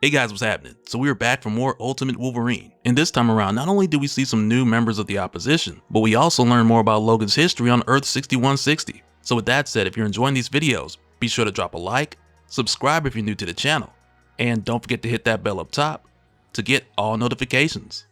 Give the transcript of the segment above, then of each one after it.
Hey guys, what's happening? So we are back for more Ultimate Wolverine. And this time around, not only do we see some new members of the opposition, but we also learn more about Logan's history on Earth 6160. So with that said, if you're enjoying these videos, be sure to drop a like, subscribe if you're new to the channel, and don't forget to hit that bell up top to get all notifications.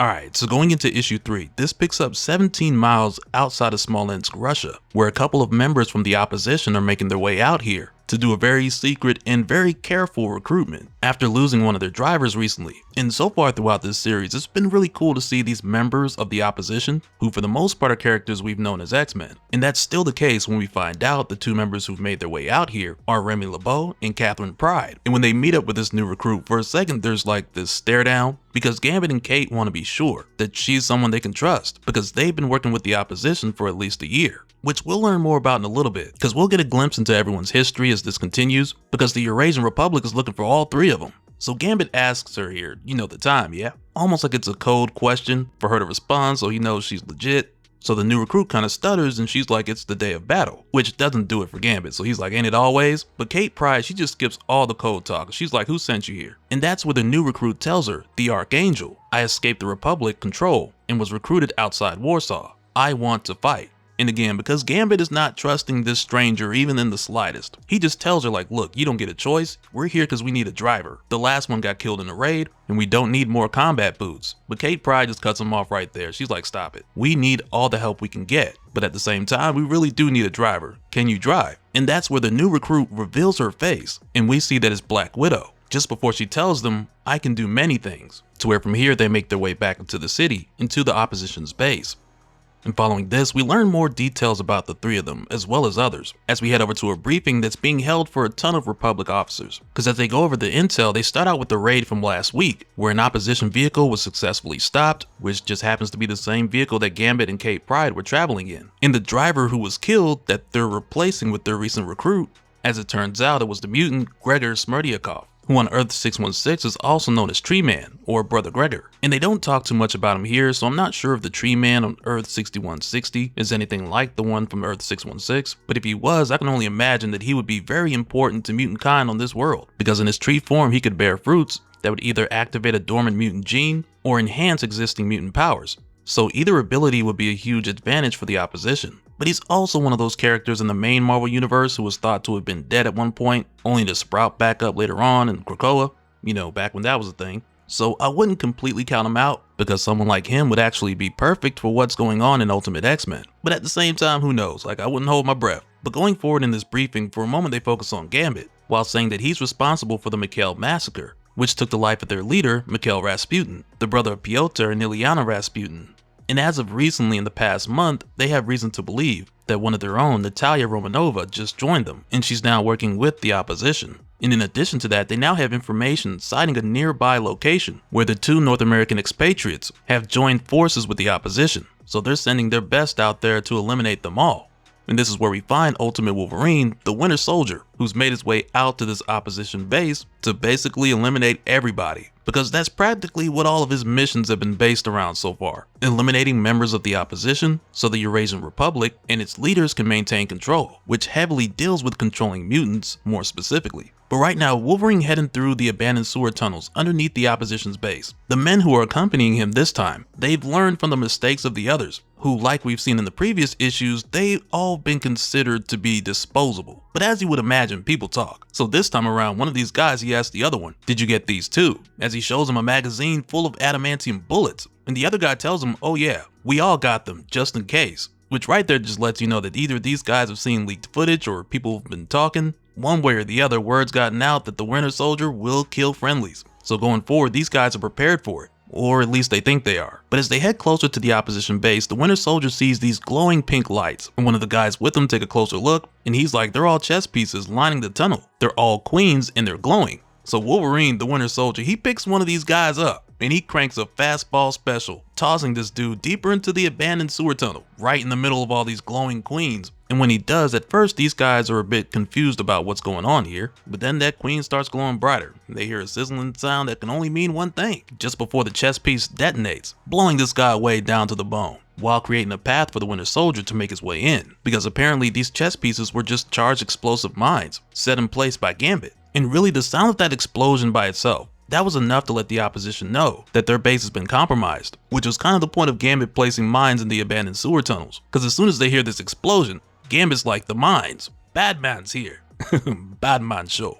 Alright, so going into issue 3, this picks up 17 miles outside of Smolensk, Russia, where a couple of members from the opposition are making their way out here to do a very secret and very careful recruitment after losing one of their drivers recently. And so far throughout this series, it's been really cool to see these members of the opposition, who for the most part are characters we've known as X-Men. And that's still the case when we find out the two members who've made their way out here are Remy LeBeau and Catherine Pryde. And when they meet up with this new recruit, for a second there's like this stare down, because Gambit and Kate want to be sure that she's someone they can trust, because they've been working with the opposition for at least a year. Which we'll learn more about in a little bit, because we'll get a glimpse into everyone's history as this continues, because the Eurasian Republic is looking for all three of them. So Gambit asks her here, you know the time, yeah? Almost like it's a code question for her to respond so he knows she's legit. So the new recruit kind of stutters and she's like, it's the day of battle, which doesn't do it for Gambit. So he's like, ain't it always? But Kate Pryde, she just skips all the code talk. She's like, who sent you here? And that's where the new recruit tells her, the Archangel, I escaped the Republic control and was recruited outside Warsaw. I want to fight. And again, because Gambit is not trusting this stranger even in the slightest, he just tells her like, look, you don't get a choice. We're here because we need a driver. The last one got killed in a raid and we don't need more combat boots. But Kate Pryde just cuts him off right there. She's like, stop it. We need all the help we can get. But at the same time, we really do need a driver. Can you drive? And that's where the new recruit reveals her face. And we see that it's Black Widow. Just before she tells them, I can do many things. To where from here, they make their way back into the city, into the opposition's base. And following this, we learn more details about the three of them, as well as others, as we head over to a briefing that's being held for a ton of Republic officers. Because as they go over the intel, they start out with the raid from last week, where an opposition vehicle was successfully stopped, which just happens to be the same vehicle that Gambit and Kate Pryde were traveling in. And the driver who was killed that they're replacing with their recent recruit, as it turns out, it was the mutant Gregor Smerdyakov, who on Earth 616 is also known as Tree Man, or Brother Gregor. And they don't talk too much about him here, so I'm not sure if the Tree Man on Earth 6160 is anything like the one from Earth 616, but if he was, I can only imagine that he would be very important to mutant kind on this world, because in his tree form he could bear fruits that would either activate a dormant mutant gene or enhance existing mutant powers. So either ability would be a huge advantage for the opposition. But he's also one of those characters in the main Marvel universe who was thought to have been dead at one point, only to sprout back up later on in Krakoa, you know, back when that was a thing. So I wouldn't completely count him out, because someone like him would actually be perfect for what's going on in Ultimate X-Men. But at the same time, who knows, like I wouldn't hold my breath. But going forward in this briefing, for a moment they focus on Gambit, while saying that he's responsible for the Mikhail massacre, which took the life of their leader, Mikhail Rasputin, the brother of Pyotr and Ilyana Rasputin. And as of recently in the past month, they have reason to believe that one of their own, Natalia Romanova, just joined them, and she's now working with the opposition. And in addition to that, they now have information citing a nearby location where the two North American expatriates have joined forces with the opposition, so they're sending their best out there to eliminate them all. And this is where we find Ultimate Wolverine, the Winter Soldier, who's made his way out to this opposition base to basically eliminate everybody. Because that's practically what all of his missions have been based around so far. Eliminating members of the opposition so the Eurasian Republic and its leaders can maintain control, which heavily deals with controlling mutants more specifically. But right now, Wolverine heading through the abandoned sewer tunnels underneath the opposition's base. The men who are accompanying him this time, they've learned from the mistakes of the others, who, like we've seen in the previous issues, they've all been considered to be disposable. But as you would imagine, people talk. So this time around, one of these guys, he asks the other one, did you get these too? As he shows him a magazine full of adamantium bullets. And the other guy tells him, oh yeah, we all got them, just in case. Which right there just lets you know that either these guys have seen leaked footage or people have been talking. One way or the other, word's gotten out that the Winter Soldier will kill friendlies. So going forward, these guys are prepared for it. Or at least they think they are. But as they head closer to the opposition base, the Winter Soldier sees these glowing pink lights, and one of the guys with him take a closer look, and he's like, they're all chess pieces lining the tunnel. They're all queens and they're glowing. So Wolverine, the Winter Soldier, he picks one of these guys up, and he cranks a fastball special, tossing this dude deeper into the abandoned sewer tunnel, right in the middle of all these glowing queens. And when he does, at first these guys are a bit confused about what's going on here, but then that queen starts glowing brighter. They hear a sizzling sound that can only mean one thing, just before the chess piece detonates, blowing this guy way down to the bone, while creating a path for the Winter Soldier to make his way in, because apparently these chess pieces were just charged explosive mines set in place by Gambit. And really, the sound of that explosion by itself, that was enough to let the opposition know that their base has been compromised, which was kind of the point of Gambit placing mines in the abandoned sewer tunnels. Because as soon as they hear this explosion, Gambit's like, the mines, bad man's here. Bad man show.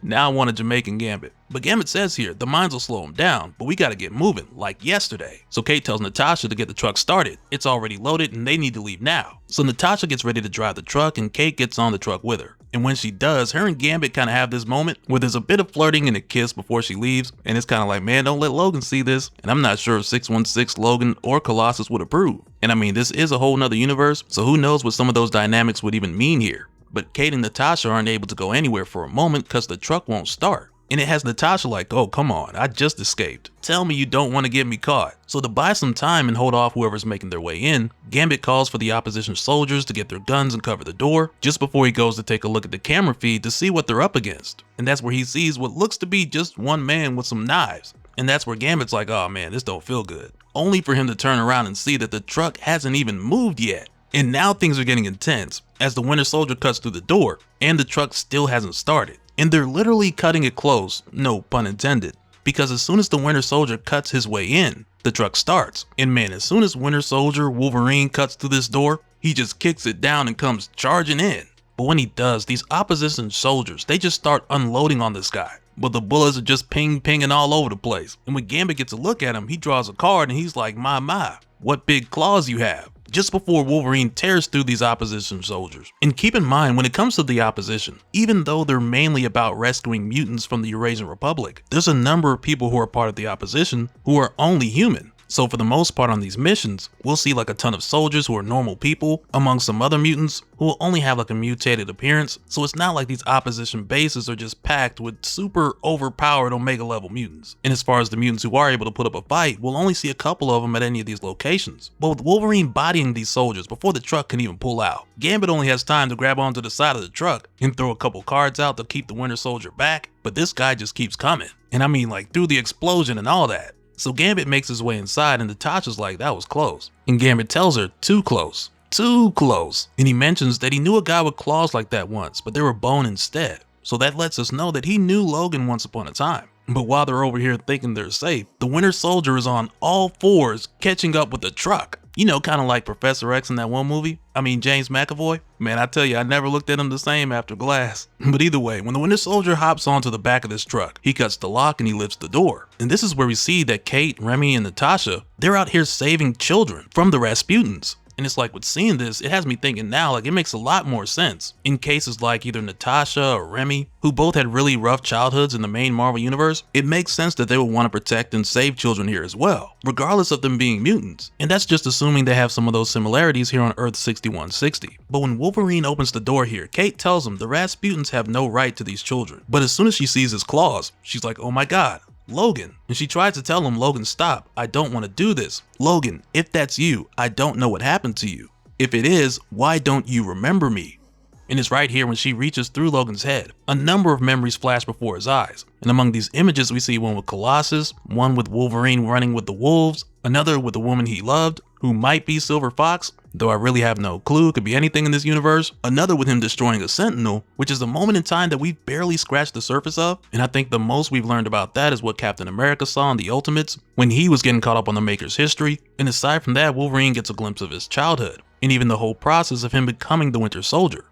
Now I want a Jamaican Gambit. But Gambit says here, the mines will slow him down, but we gotta get moving, like yesterday. So Kate tells Natasha to get the truck started. It's already loaded and they need to leave now. So Natasha gets ready to drive the truck and Kate gets on the truck with her. And when she does, her and Gambit kind of have this moment where there's a bit of flirting and a kiss before she leaves. And it's kind of like, man, don't let Logan see this. And I'm not sure if 616 Logan or Colossus would approve. And I mean, this is a whole nother universe, so who knows what some of those dynamics would even mean here. But Kate and Natasha aren't able to go anywhere for a moment because the truck won't start. And it has Natasha like, oh, come on, I just escaped. Tell me you don't want to get me caught. So to buy some time and hold off whoever's making their way in, Gambit calls for the opposition soldiers to get their guns and cover the door, just before he goes to take a look at the camera feed to see what they're up against. And that's where he sees what looks to be just one man with some knives. And that's where Gambit's like, oh man, this don't feel good. Only for him to turn around and see that the truck hasn't even moved yet. And now things are getting intense as the Winter Soldier cuts through the door and the truck still hasn't started. And they're literally cutting it close, no pun intended, because as soon as the Winter Soldier cuts his way in, the truck starts. And man, as soon as Winter Soldier Wolverine cuts through this door, he just kicks it down and comes charging in. But when he does, these opposition soldiers, they just start unloading on this guy. But the bullets are just pinging all over the place. And when Gambit gets a look at him, he draws a card and he's like, my, what big claws you have. Just before Wolverine tears through these opposition soldiers. And keep in mind, when it comes to the opposition, even though they're mainly about rescuing mutants from the Eurasian Republic, there's a number of people who are part of the opposition who are only human. So for the most part on these missions, we'll see like a ton of soldiers who are normal people, among some other mutants who will only have like a mutated appearance. So it's not like these opposition bases are just packed with super overpowered Omega level mutants. And as far as the mutants who are able to put up a fight, we'll only see a couple of them at any of these locations. But with Wolverine bodying these soldiers before the truck can even pull out, Gambit only has time to grab onto the side of the truck and throw a couple cards out to keep the Winter Soldier back. But this guy just keeps coming. And I mean like through the explosion and all that. So Gambit makes his way inside and Natasha's like, that was close. And Gambit tells her, too close. Too close. And he mentions that he knew a guy with claws like that once, but they were bone instead. So that lets us know that he knew Logan once upon a time. But while they're over here thinking they're safe, the Winter Soldier is on all fours catching up with the truck. You know, kind of like Professor X in that one movie. I mean, James McAvoy. Man, I tell you, I never looked at him the same after Glass. But either way, when the Winter Soldier hops onto the back of this truck, he cuts the lock and he lifts the door. And this is where we see that Kate, Remy, and Natasha, they're out here saving children from the Rasputins. And it's like with seeing this, it has me thinking now, like it makes a lot more sense in cases like either Natasha or Remy, who both had really rough childhoods in the main Marvel universe. It makes sense that they would want to protect and save children here as well, regardless of them being mutants. And that's just assuming they have some of those similarities here on Earth 6160. But when Wolverine opens the door here, Kate tells him the Rasputins have no right to these children. But as soon as she sees his claws, she's like, oh my god, Logan. And she tries to tell him, Logan, stop, I don't want to do this. Logan, if that's you, I don't know what happened to you. If it is, why don't you remember me? And it's right here when she reaches through Logan's head. A number of memories flash before his eyes. And among these images, we see one with Colossus, one with Wolverine running with the wolves, another with the woman he loved, who might be Silver Fox, though I really have no clue, it could be anything in this universe, another with him destroying a Sentinel, which is a moment in time that we've barely scratched the surface of, and I think the most we've learned about that is what Captain America saw in the Ultimates, when he was getting caught up on the Maker's history, and aside from that, Wolverine gets a glimpse of his childhood, and even the whole process of him becoming the Winter Soldier.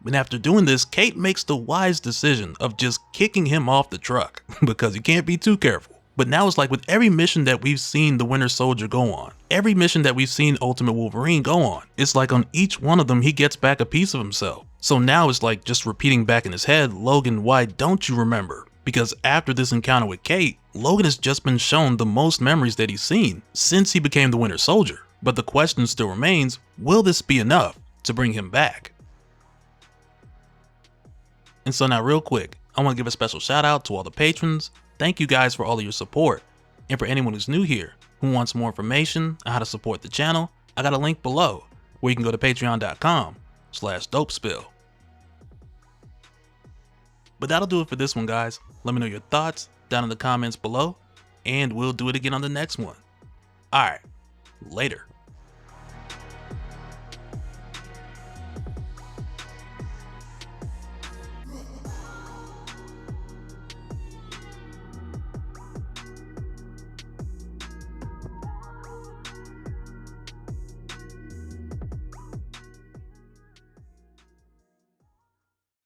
And after doing this, Kate makes the wise decision of just kicking him off the truck, because you can't be too careful. But now it's like with every mission that we've seen the Winter Soldier go on, every mission that we've seen Ultimate Wolverine go on, it's like on each one of them he gets back a piece of himself. So now it's like just repeating back in his head, Logan, why don't you remember? Because after this encounter with Kate, Logan has just been shown the most memories that he's seen since he became the Winter Soldier. But the question still remains, will this be enough to bring him back? And so now real quick, I want to give a special shout out to all the patrons. Thank you guys for all of your support. And for anyone who's new here, who wants more information on how to support the channel, I got a link below where you can go to patreon.com/dopespill. But that'll do it for this one, guys. Let me know your thoughts down in the comments below, and we'll do it again on the next one. Alright, later.